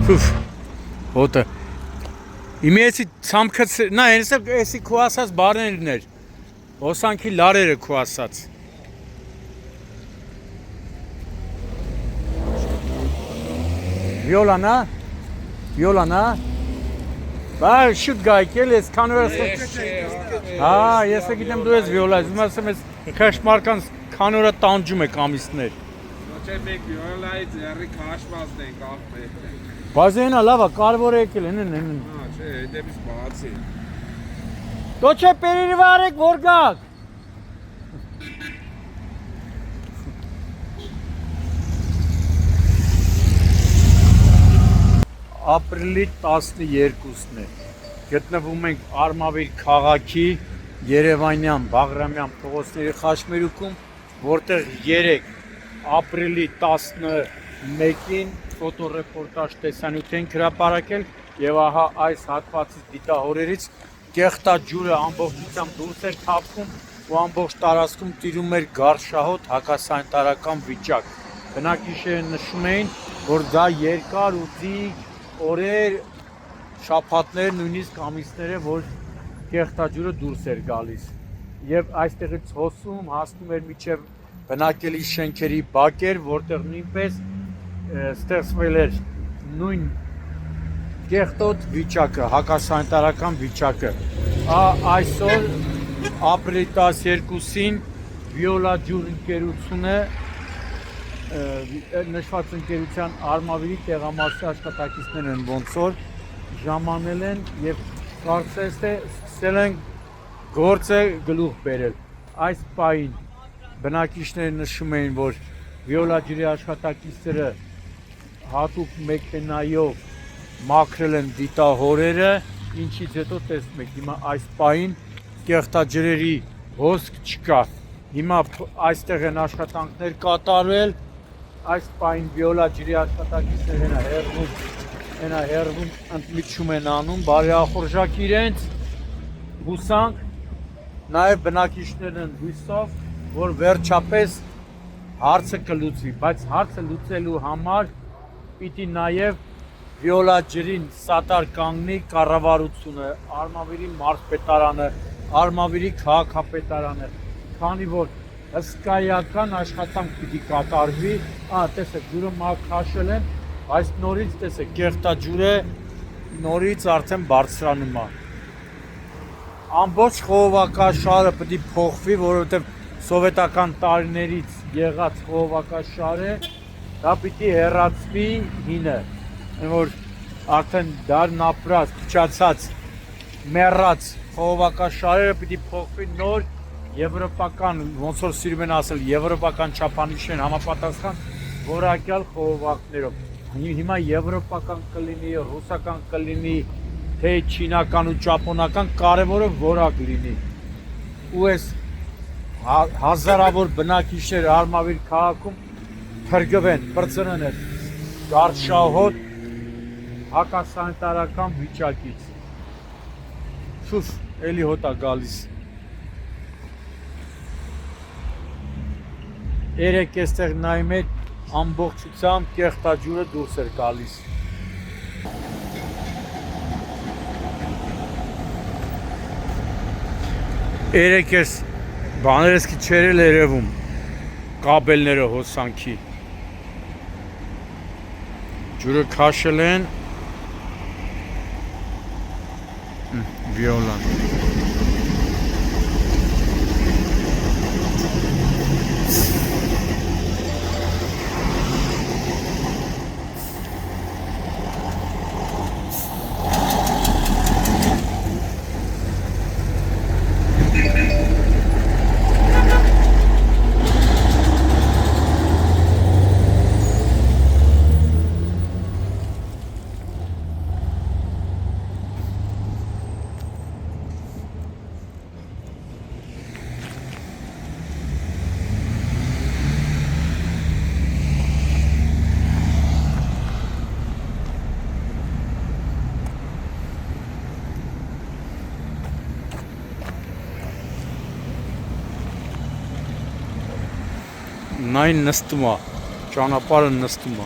Ֆուֆ, հոտը։ Իմի էսի ցամքած, նա էսի քո ասած բարերն էր։ Հոսանքի լարերը քո ասած։ Վիոլանա։ Վիոլանա։ Բա շուտ գայքել ես կանորը։ Հա, ես գիտեմ դու ես վիոլա, ես ասեմ ես քաշմարքան կանորը տանջում է կամիսներ։ Չէ մեկ վիոլայից երրի քաշվածն են կապել։ Բազենա լավա, կարևոր է եկել, հա, չէ, դեպից բացի։ Դո չէ պերիվարեք որ գաք։ Ապրիլի 12-ն է։ Գտնվում ենք Արմավիր քաղաքի Երևանյան Բաղրամյան փողոցների խաչմերուկում, որտեղ 3 ապրիլի 11-ին ֆոտոռեպորտաժ տեսանյութ են հրապարակել եւ ահա այս հատվածից դիտահորերից կեղտաջուրը ամբողջությամբ դուրս էր թափվում ու ամբողջ տարածքում տիրում էր գարշահոտ հակասանիտարական վիճակ։ Բնակիչները նշում էին, որ դա երկար ու ձիգ օրեր, շաբաթներ, նույնիսկ ամիսներ է, որ կեղտաջուրը դուրս էր գալիս։ Եվ այստեղից հոսում հասնում էր մինչև բնակելի շենքերի բակեր, որտեղ նույնպես ստեղծվել էր նույն կեղտոտ վիճակը, հակասանիտարական վիճակը։ Այսօր ապրիլի 12-ին Վիոլա ջուր ընկերությունը նշված ընկերության Արմավիրի տեղամասի աշխատակիցներ են ոնց որ ժամանել են եւ կարծես թե սկսել են գործը գլուխ բերել։ Այս պահին բնակիչները նշում էին, որ Վիոլա ջրի աշխատակիցները հատուկ մեքենայով մաքրել են դիտահորերը, ինչից հետո տեսնում եք հիմա այս պահին կեղտաջրերի հոսք չկա։ Հիմա այստեղ են աշխատանքներ կատարվել, այս պահին Վիոլա ջրի աշխատակիցները հերվում ընդմիջում են անում, բարեախորժակ իրենց հուսանք, նաև բնակիչներն են հույսով, որ վերջապես հարցը կլուծվի, բայց հարցը լուծելու համար պիտի նաև Վիոլա ջրին սատար կանգնի կառավարությունը, Արմավիրի մարզպետարանը, Արմավիրի քաղաքապետարանը, քանի որ հսկայական աշխատանք պիտի կատարվի, տեսեք ջուրը քաշել են, այս նորից տեսեք կեղտաջուրը նորից արդեն բարձրանում է։ Ամբողջ խողովակաշարը պիտի փոխվի, որովհետև սովետական տարիներից եղած խողովակաշարը դա պիտի հեռացվի հինը, որ արդեն դարն ապրած, փչացած, մեռած խողովակաշարերը պիտի փոխվի նոր եվրոպական, ոնց որ սիրում են ասել, եվրոպական չափանիշներն համապատասխան որակյալ խողովակներով։ Հիմա եվրոպական կլինի, ռուսական կլինի, թե չինական ու ճապոնական, կարևորը որակ լինի։ Ու այս հազարավոր բնակիչներ Արմավիր քաղաքում փրկվեն, բրծնեն այս գարշահոտ հակասանիտարական վիճակից։ Շուշ, էլի հոտ է գալիս։ Երեք էստեղ նայում եք ամբողջությամբ կեղտաջուրը դուրս էր գալիս։ Երեք էս բաներս კი չեր էլ երևում կաբելները հոսանքի։ Ջուրը քաշել են Վիոլան։ Նայն նստում է, ճանապարհը նստում է։